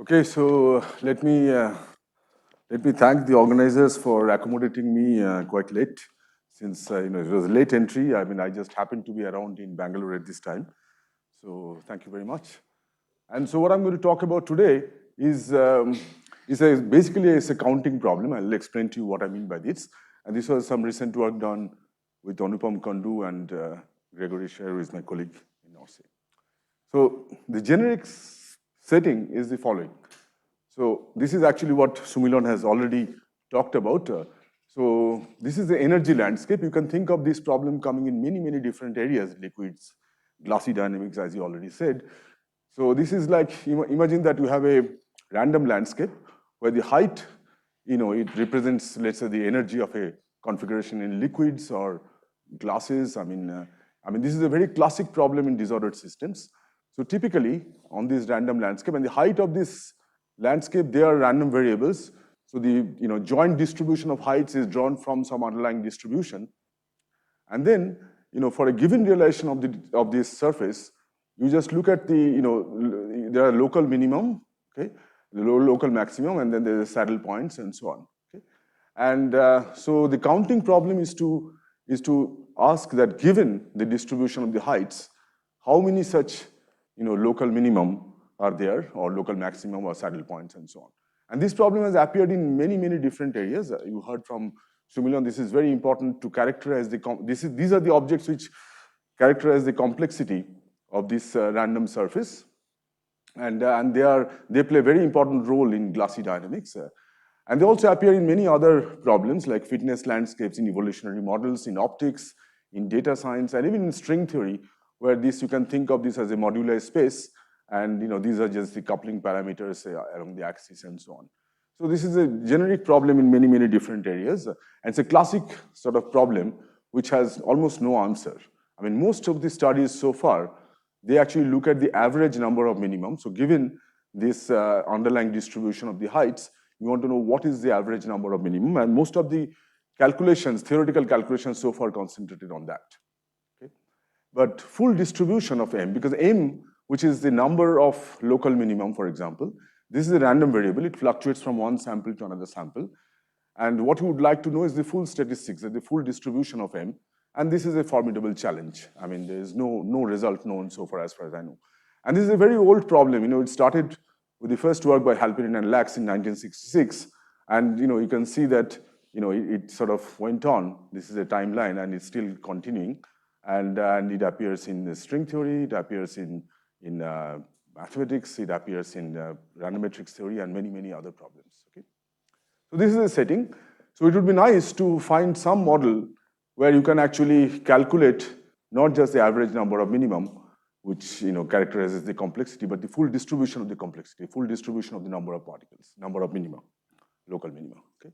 Okay, so let me thank the organizers for accommodating me quite late, since it was a late entry. I mean, I just happened to be around in Bangalore at this time. So thank you very much. And so what I'm going to talk about today is basically a counting problem. I'll explain to you what I mean by this. And this was some recent work done with Anupam Kandu and Gregory Sher, who is my colleague in Norway. So the generic setting is the following. So this is actually what Sumilon has already talked about. So this is the energy landscape. You can think of this problem coming in many, many different areas, liquids, glassy dynamics, as you already said. So this is like, imagine that you have a random landscape where the height, it represents, let's say, the energy of a configuration in liquids or glasses. I mean, this is a very classic problem in disordered systems. So typically, on this random landscape, and the height of this landscape, they are random variables. So the joint distribution of heights is drawn from some underlying distribution. And then, for a given realization of this surface, you just look at there are local minimum, okay, the local maximum, and then there are saddle points and so on. Okay? And so the counting problem is to ask that given the distribution of the heights, how many such local minimum are there, or local maximum, or saddle points, and so on. And this problem has appeared in many, many different areas. You heard from Sumilon, this is very important to characterize these are the objects which characterize the complexity of this random surface. And they play a very important role in glassy dynamics. And they also appear in many other problems like fitness landscapes, in evolutionary models, in optics, in data science, and even in string theory, where you can think of this as a modular space, and these are just the coupling parameters along the axis and so on. So this is a generic problem in many, many different areas. And it's a classic sort of problem which has almost no answer. I mean, most of the studies so far, they actually look at the average number of minimum. So given this underlying distribution of the heights, you want to know what is the average number of minimum. And most of the calculations, theoretical calculations so far concentrated on that. Okay? But full distribution of M, because M, which is the number of local minimum, for example, this is a random variable. It fluctuates from one sample to another sample. And what we would like to know is the full statistics, the full distribution of M. And this is a formidable challenge. I mean, there is no result known so far as I know. And this is a very old problem. It started with the first work by Halperin and Lax in 1966. And you can see that it sort of went on. This is a timeline, and it's still continuing. And it appears in the string theory. It appears in mathematics. It appears in random matrix theory, and many, many other problems. Okay. So this is a setting. So it would be nice to find some model where you can actually calculate not just the average number of minimum, which characterizes the complexity, but the full distribution of the complexity, full distribution of the number of particles, number of minima, local minima. Okay.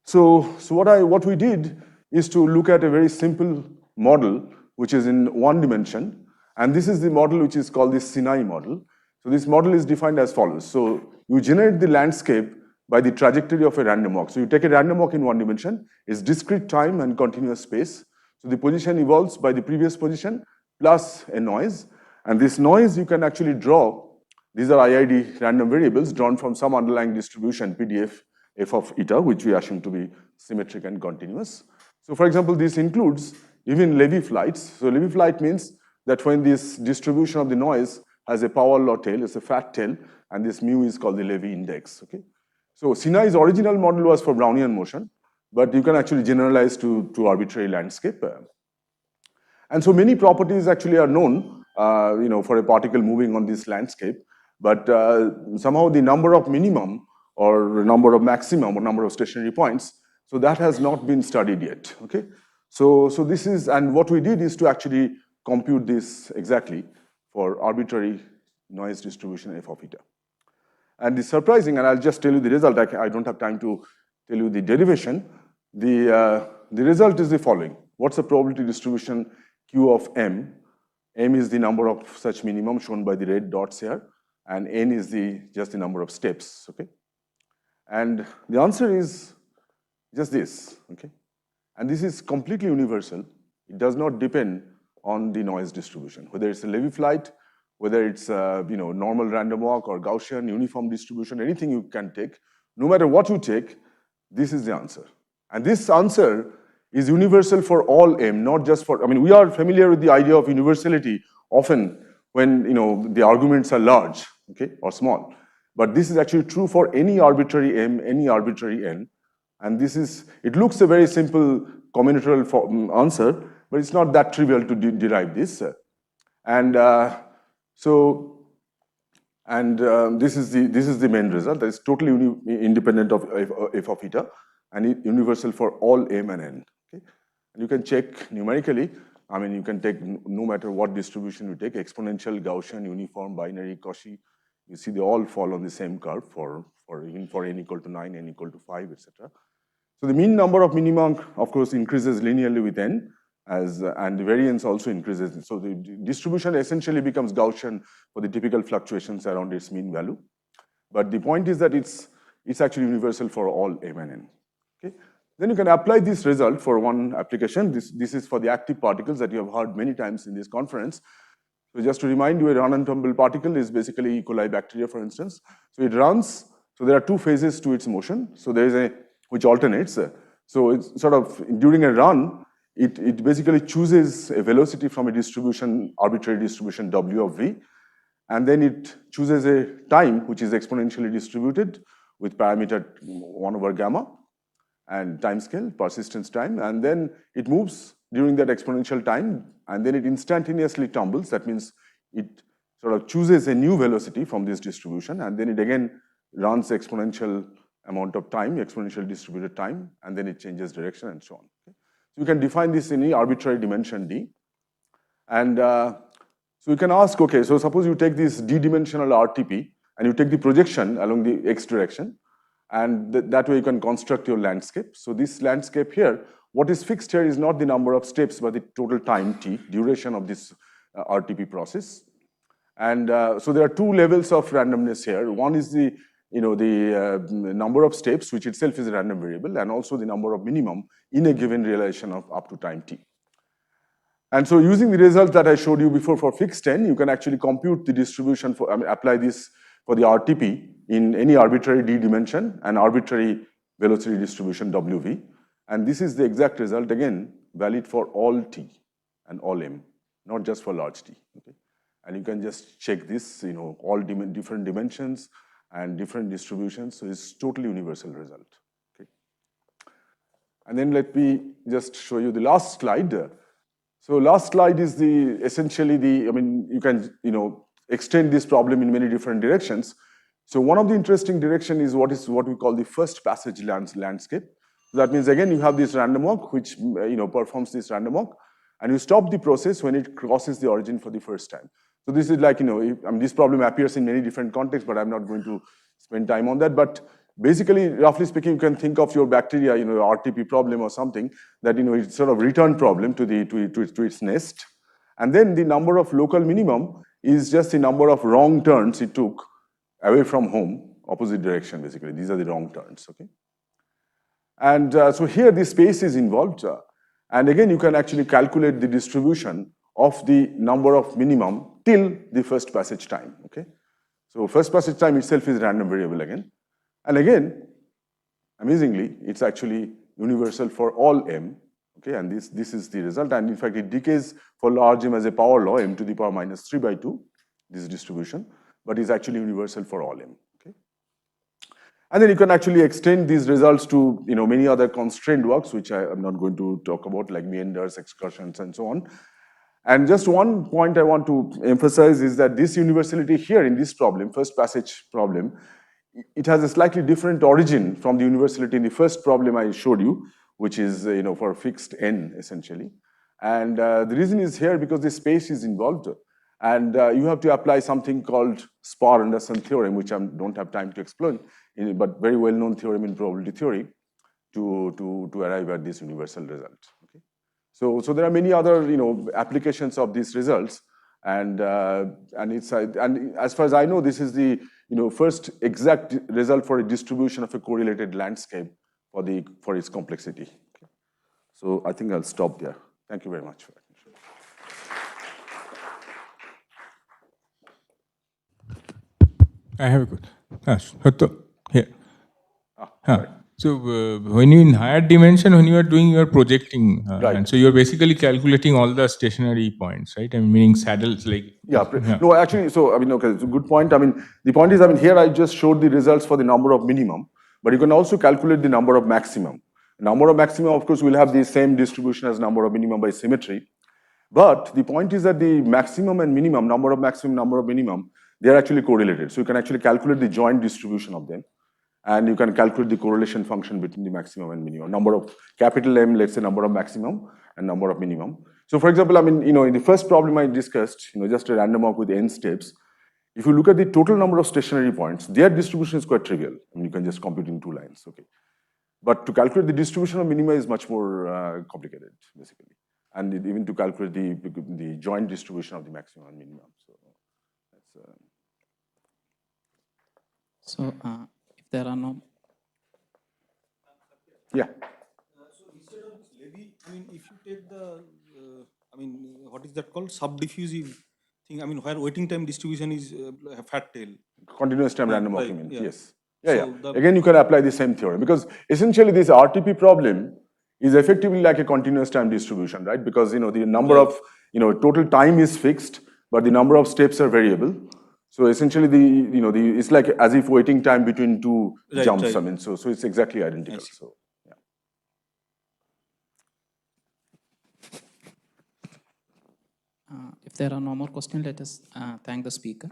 So what we did is to look at a very simple model, which is in one dimension, and this is the model which is called the Sinai model. So this model is defined as follows. So you generate the landscape by the trajectory of a random walk. So you take a random walk in one dimension, it's discrete time and continuous space. So the position evolves by the previous position plus a noise. And this noise you can actually draw. These are IID random variables drawn from some underlying distribution, PDF, f of eta, which we assume to be symmetric and continuous. So for example, this includes even Levy flights. So Levy flight means that when this distribution of the noise has a power law tail, it's a fat tail, and this mu is called the Levy index. Okay. So Sinai's original model was for Brownian motion, but you can actually generalize to arbitrary landscape. And so many properties actually are known, for a particle moving on this landscape, but somehow the number of minimum or number of maximum or number of stationary points, so that has not been studied yet. Okay, so this is, and what we did is to actually compute this exactly for arbitrary noise distribution f of eta. And the surprising, and I'll just tell you the result, I don't have time to tell you the derivation. The result is the following. What's the probability distribution Q of M? M is the number of such minimum shown by the red dots here, and N is just the number of steps, okay? And the answer is just this, okay? And this is completely universal. It does not depend on the noise distribution, whether it's a Levy flight whether it's normal random walk or Gaussian, uniform distribution, anything you can take, no matter what you take, this is the answer. And this answer is universal for all M, not just for, we are familiar with the idea of universality often when the arguments are large, okay, or small. But this is actually true for any arbitrary M, any arbitrary N. And this is, it looks a very simple combinatorial answer, but it's not that trivial to derive this. And this is the main result. That is totally independent of f of eta and universal for all M and N. Okay? And you can check numerically. You can take no matter what distribution you take, exponential, Gaussian, uniform, binary, Cauchy. You see they all fall on the same curve for n equal to 9, n equal to 5, etc. So the mean number of minima, of course, increases linearly with n, and the variance also increases. So the distribution essentially becomes Gaussian for the typical fluctuations around its mean value. But the point is that it's actually universal for all M and N. Okay? Then you can apply this result for one application. This is for the active particles that you have heard many times in this conference. So just to remind you, a run-and-tumble particle is basically E. coli bacteria, for instance. So it runs, so there are two phases to its motion. So there is which alternates. So it's sort of, during a run, it basically chooses a velocity from a distribution, arbitrary distribution W of V, and then it chooses a time which is exponentially distributed with parameter 1 over gamma and time scale, persistence time, and then it moves during that exponential time, and then it instantaneously tumbles. That means it sort of chooses a new velocity from this distribution, and then it again runs exponential amount of time, exponential distributed time, and then it changes direction and so on. Okay? So you can define this in any arbitrary dimension D. And so you can ask, okay, so suppose you take this D-dimensional RTP and you take the projection along the X direction, and that way you can construct your landscape. So this landscape here, what is fixed here is not the number of steps, but the total time T, duration of this RTP process. And so there are two levels of randomness here. One is the number of steps, which itself is a random variable, and also the number of minimum in a given relation of up to time T. And so using the result that I showed you before for fixed n, you can actually compute the distribution for, apply this for the RTP in any arbitrary D dimension and arbitrary velocity distribution WV. And this is the exact result, again, valid for all T and all M, not just for large T. Okay? And you can just check this, all different dimensions and different distributions. So it's totally universal result. Okay? And then let me just show you the last slide. So last slide is essentially you can extend this problem in many different directions. So one of the interesting direction is what we call the first passage landscape. So that means again you have this random walk which performs this random walk, and you stop the process when it crosses the origin for the first time. So this is like this problem appears in many different contexts, but I'm not going to spend time on that. But basically, roughly speaking, you can think of your bacteria, RTP problem or something that it's sort of return problem to its nest, and then the number of local minimum is just the number of wrong turns it took away from home, opposite direction. Basically, these are the wrong turns. Okay, and so here the space is involved, and again you can actually calculate the distribution of the number of minimum till the first passage time. Okay, so first passage time itself is random variable again. And again, amazingly, it's actually universal for all M, okay, and this is the result, and in fact, it decays for large M as a power law, m to the power minus 3/2, this distribution, but is actually universal for all M, okay. And then you can actually extend these results to, many other constrained works, which I am not going to talk about, like meanders, excursions, and so on. And just one point I want to emphasize is that this universality here in this problem, first passage problem, it has a slightly different origin from the universality in the first problem I showed you, which is for fixed n essentially. And the reason is here because the space is involved, and you have to apply something called Spahr-Anderson theorem, which I don't have time to explain, but very well-known theorem in probability theory to arrive at this universal result. Okay, so there are many other applications of these results, and as far as I know, this is the first exact result for a distribution of a correlated landscape for its complexity. Okay. So I think I'll stop there. Thank you very much for attention. I have a question. Here. Right. So when you in higher dimension, when you are doing your projecting, Right. and so you're basically calculating all the stationary points, right? I mean, meaning saddles like. Yeah. No, actually, so I mean, okay, it's a good point. I mean, the point is, I mean, here I just showed the results for the number of minimum, but you can also calculate the number of maximum. Number of maximum, of course, will have the same distribution as number of minimum by symmetry. But the point is that the maximum and minimum, number of maximum, number of minimum, they are actually correlated. So you can actually calculate the joint distribution of them. And you can calculate the correlation function between the maximum and minimum. Number of capital M, let's say number of maximum and number of minimum. So for example, I mean, in the first problem I discussed, just a random walk with n steps. If you look at the total number of stationary points, their distribution is quite trivial. I mean, you can just compute in 2 lines, okay. But to calculate the distribution of minima is much more complicated, basically. And even to calculate the joint distribution of the maximum and minimum. So that's. So if there are no. Yeah. So instead of this Levy, I mean, if you take the, what is that called? Subdiffusive thing. I mean, where waiting time distribution is a fat tail. Continuous time random right, walking, yeah. yes. Yeah, So Again, you can apply the same theorem because essentially this RTP problem is effectively like a continuous time distribution, right? Because the number of total time is fixed, but the number of steps are variable. So essentially, it's like as if waiting time between two jumps. Right. I mean, so it's exactly identical. So yeah. If there are no more questions, let us thank the speaker.